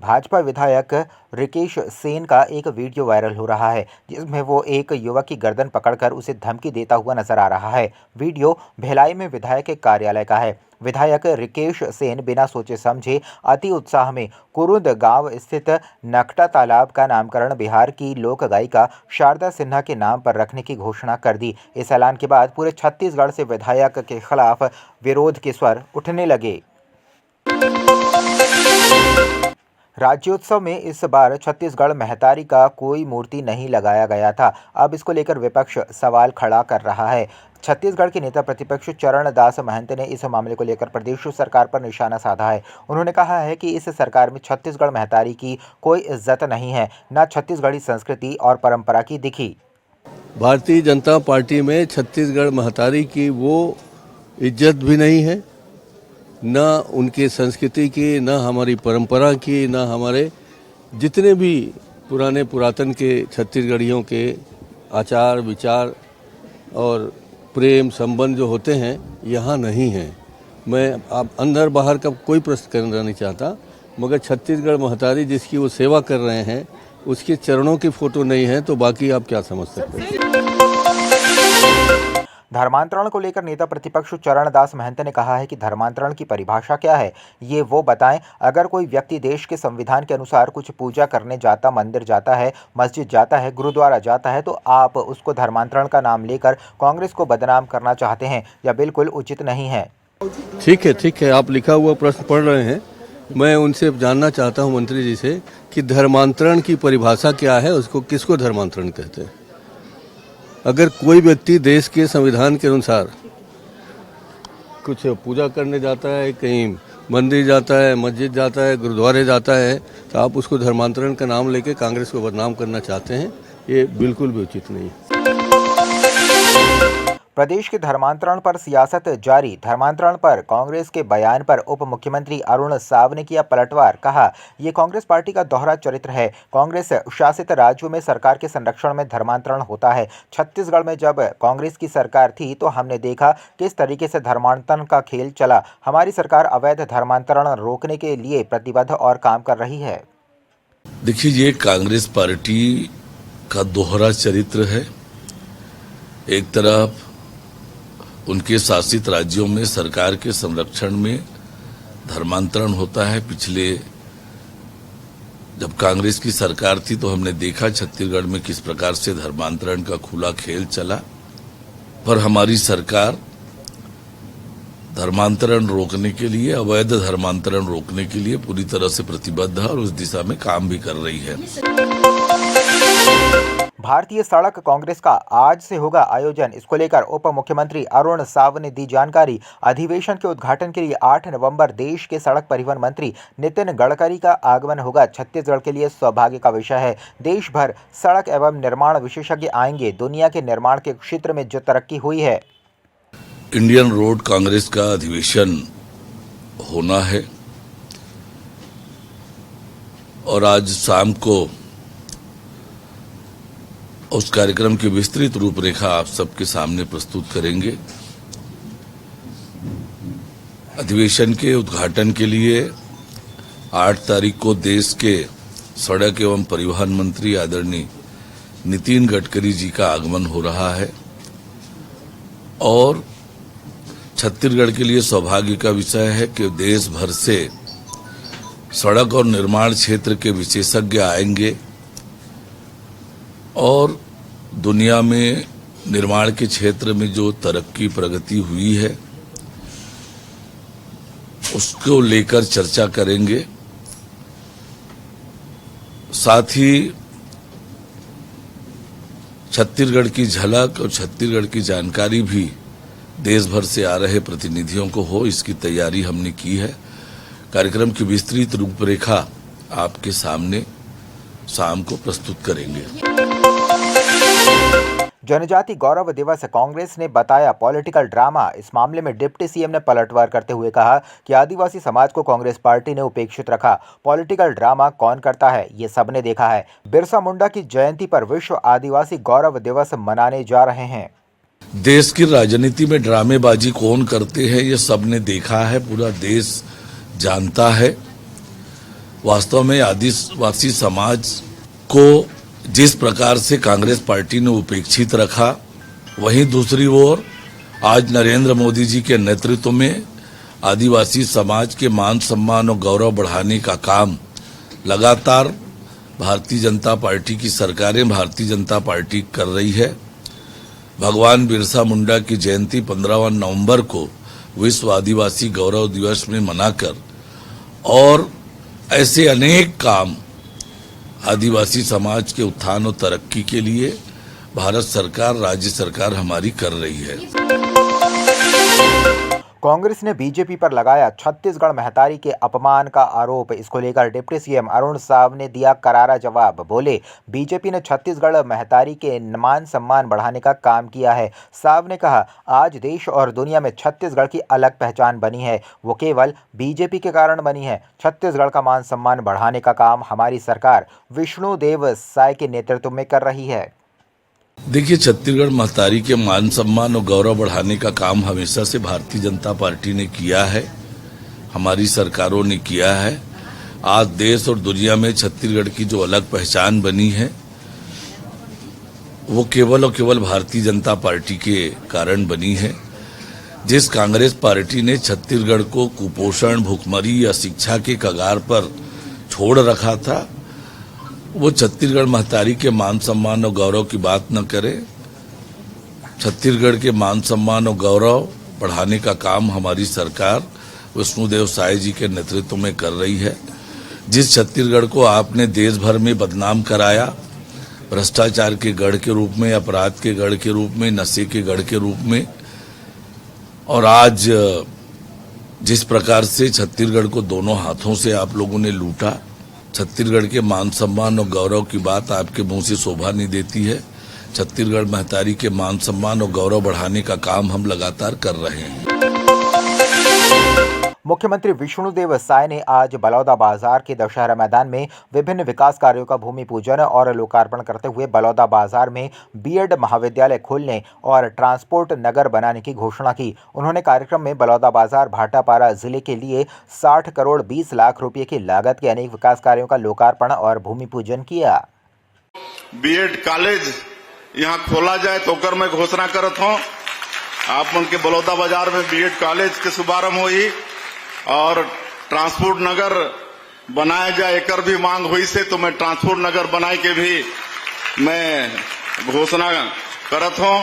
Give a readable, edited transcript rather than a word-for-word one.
भाजपा विधायक रिकेश सेन का एक वीडियो वायरल हो रहा है, जिसमें वो एक युवक की गर्दन पकड़कर उसे धमकी देता हुआ नजर आ रहा है। वीडियो भिलाई में विधायक के कार्यालय का है। विधायक रिकेश सेन बिना सोचे समझे अति उत्साह में कुरुद गांव स्थित नखटा तालाब का नामकरण बिहार की लोक गायिका शारदा सिन्हा के नाम पर रखने की घोषणा कर दी। इस ऐलान के बाद पूरे छत्तीसगढ़ से विधायक के खिलाफ विरोध के स्वर उठने लगे। राज्योत्सव में इस बार छत्तीसगढ़ महतारी का कोई मूर्ति नहीं लगाया गया था। अब इसको लेकर विपक्ष सवाल खड़ा कर रहा है। छत्तीसगढ़ के नेता प्रतिपक्ष चरणदास महंत ने इस मामले को लेकर प्रदेश सरकार पर निशाना साधा है। उन्होंने कहा है कि इस सरकार में छत्तीसगढ़ महतारी की कोई इज्जत नहीं है, न छत्तीसगढ़ी संस्कृति और परंपरा की दिखी। भारतीय जनता पार्टी में छत्तीसगढ़ महतारी की वो इज्जत भी नहीं है, न उनके संस्कृति की, न हमारी परंपरा की, न हमारे जितने भी पुरातन के छत्तीसगढ़ियों के आचार विचार और प्रेम संबंध जो होते हैं यहाँ नहीं है। मैं अब अंदर बाहर का कोई प्रश्न करना नहीं चाहता, मगर छत्तीसगढ़ महतारी जिसकी वो सेवा कर रहे हैं उसके चरणों की फोटो नहीं है, तो बाकी आप क्या समझ सकते हैं। धर्मांतरण को लेकर नेता प्रतिपक्ष चरणदास महंत ने कहा है कि धर्मांतरण की परिभाषा क्या है, ये वो बताएं। अगर कोई व्यक्ति देश के संविधान के अनुसार कुछ पूजा करने जाता, मंदिर जाता है, मस्जिद जाता है, गुरुद्वारा जाता है, तो आप उसको धर्मांतरण का नाम लेकर कांग्रेस को बदनाम करना चाहते हैं, यह बिल्कुल उचित नहीं है। ठीक है, आप लिखा हुआ प्रश्न पढ़ रहे हैं। मैं उनसे जानना चाहता हूँ मंत्री जी से कि धर्मांतरण की परिभाषा क्या है, उसको किसको धर्मांतरण कहते हैं। अगर कोई व्यक्ति देश के संविधान के अनुसार कुछ पूजा करने जाता है, कहीं मंदिर जाता है, मस्जिद जाता है, गुरुद्वारे जाता है, तो आप उसको धर्मांतरण का नाम लेके कांग्रेस को बदनाम करना चाहते हैं, ये बिल्कुल भी उचित नहीं है। प्रदेश के धर्मांतरण पर सियासत जारी। धर्मांतरण पर कांग्रेस के बयान पर उप मुख्यमंत्री अरुण साव ने किया पलटवार। कहा, ये कांग्रेस पार्टी का दोहरा चरित्र है। कांग्रेस शासित राज्यों में सरकार के संरक्षण में धर्मांतरण होता है। छत्तीसगढ़ में जब कांग्रेस की सरकार थी तो हमने देखा किस तरीके से धर्मांतरण का खेल चला। हमारी सरकार अवैध धर्मांतरण रोकने के लिए प्रतिबद्ध और काम कर रही है। देखिए, ये कांग्रेस पार्टी का दोहरा चरित्र है। एक तरफ उनके शासित राज्यों में सरकार के संरक्षण में धर्मांतरण होता है। पिछले जब कांग्रेस की सरकार थी तो हमने देखा छत्तीसगढ़ में किस प्रकार से धर्मांतरण का खुला खेल चला, पर हमारी सरकार धर्मांतरण रोकने के लिए, अवैध धर्मांतरण रोकने के लिए पूरी तरह से प्रतिबद्ध है और उस दिशा में काम भी कर रही है। भारतीय सड़क कांग्रेस का आज से होगा आयोजन। इसको लेकर उप मुख्यमंत्री अरुण साव ने दी जानकारी। अधिवेशन के उद्घाटन के लिए 8 नवंबर देश के सड़क परिवहन मंत्री नितिन गडकरी का आगमन होगा। छत्तीसगढ़ के लिए सौभाग्य का विषय है। देश भर सड़क एवं निर्माण विशेषज्ञ आएंगे। दुनिया के निर्माण के क्षेत्र में जो तरक्की हुई है। इंडियन रोड कांग्रेस का अधिवेशन होना है और आज शाम को उस कार्यक्रम की विस्तृत रूपरेखा आप सबके सामने प्रस्तुत करेंगे। अधिवेशन के उद्घाटन के लिए 8 तारीख को देश के सड़क एवं परिवहन मंत्री आदरणीय नितिन गडकरी जी का आगमन हो रहा है और छत्तीसगढ़ के लिए सौभाग्य का विषय है कि देश भर से सड़क और निर्माण क्षेत्र के विशेषज्ञ आएंगे और दुनिया में निर्माण के क्षेत्र में जो तरक्की प्रगति हुई है उसको लेकर चर्चा करेंगे। साथ ही छत्तीसगढ़ की झलक और छत्तीसगढ़ की जानकारी भी देश भर से आ रहे प्रतिनिधियों को हो, इसकी तैयारी हमने की है। कार्यक्रम की विस्तृत रूपरेखा आपके सामने शाम को प्रस्तुत करेंगे। जनजाति गौरव दिवस कांग्रेस ने बताया पॉलिटिकल ड्रामा। इस मामले में डिप्टी सीएम ने पलटवार करते हुए कहा कि आदिवासी समाज को कांग्रेस पार्टी ने उपेक्षित रखा। पॉलिटिकल ड्रामा कौन करता है ये सबने देखा है। बिरसा मुंडा की जयंती पर विश्व आदिवासी गौरव दिवस मनाने जा रहे हैं। देश की राजनीति में ड्रामेबाजी कौन करते हैं ये सबने देखा है, पूरा देश जानता है। वास्तव में आदिवासी समाज को जिस प्रकार से कांग्रेस पार्टी ने उपेक्षित रखा, वहीं दूसरी ओर आज नरेंद्र मोदी जी के नेतृत्व में आदिवासी समाज के मान सम्मान और गौरव बढ़ाने का काम लगातार भारतीय जनता पार्टी की सरकारें, भारतीय जनता पार्टी कर रही है। भगवान बिरसा मुंडा की जयंती 15 नवंबर को विश्व आदिवासी गौरव दिवस में मनाकर और ऐसे अनेक काम आदिवासी समाज के उत्थान और तरक्की के लिए भारत सरकार, राज्य सरकार हमारी कर रही है। कांग्रेस ने बीजेपी पर लगाया छत्तीसगढ़ महतारी के अपमान का आरोप। इसको लेकर डिप्टी सीएम अरुण साव ने दिया करारा जवाब। बोले, बीजेपी ने छत्तीसगढ़ महतारी के मान सम्मान बढ़ाने का काम किया है। साव ने कहा, आज देश और दुनिया में छत्तीसगढ़ की अलग पहचान बनी है, वो केवल बीजेपी के कारण बनी है। छत्तीसगढ़ का मान सम्मान बढ़ाने का काम हमारी सरकार विष्णुदेव साय के नेतृत्व में कर रही है। देखिए, छत्तीसगढ़ महतारी के मान सम्मान और गौरव बढ़ाने का काम हमेशा से भारतीय जनता पार्टी ने किया है, हमारी सरकारों ने किया है। आज देश और दुनिया में छत्तीसगढ़ की जो अलग पहचान बनी है, वो केवल और केवल भारतीय जनता पार्टी के कारण बनी है। जिस कांग्रेस पार्टी ने छत्तीसगढ़ को कुपोषण, भुखमरी या शिक्षा के कगार पर छोड़ रखा था, वो छत्तीसगढ़ महतारी के मान सम्मान और गौरव की बात न करे। छत्तीसगढ़ के मान सम्मान और गौरव बढ़ाने का काम हमारी सरकार विष्णुदेव साय जी के नेतृत्व में कर रही है। जिस छत्तीसगढ़ को आपने देश भर में बदनाम कराया, भ्रष्टाचार के गढ़ के रूप में, अपराध के गढ़ के रूप में, नशे के गढ़ के रूप में, और आज जिस प्रकार से छत्तीसगढ़ को दोनों हाथों से आप लोगों ने लूटा, छत्तीसगढ़ के मान सम्मान और गौरव की बात आपके मुंह से शोभा नहीं देती है। छत्तीसगढ़ महतारी के मान सम्मान और गौरव बढ़ाने का काम हम लगातार कर रहे हैं। मुख्यमंत्री विष्णुदेव साय ने आज बलौदाबाजार के दशहरा मैदान में विभिन्न विकास कार्यों का भूमि पूजन और लोकार्पण करते हुए बलौदाबाजार में बीएड महाविद्यालय खोलने और ट्रांसपोर्ट नगर बनाने की घोषणा की। उन्होंने कार्यक्रम में बलौदाबाजार भाटापारा जिले के लिए 60 करोड़ 20 लाख रुपए की लागत के अनेक विकास कार्यों का लोकार्पण और भूमि पूजन किया। बीएड कॉलेज यहाँ खोला जाए तो कर मैं घोषणा करत हूँ। आप उनके बलौदाबाजार में बीएड कॉलेज के शुभारंभ हुई और ट्रांसपोर्ट नगर बनाया जाए, एकर भी मांग हुई से तो मैं ट्रांसपोर्ट नगर बनाए के भी मैं घोषणा करत हूँ।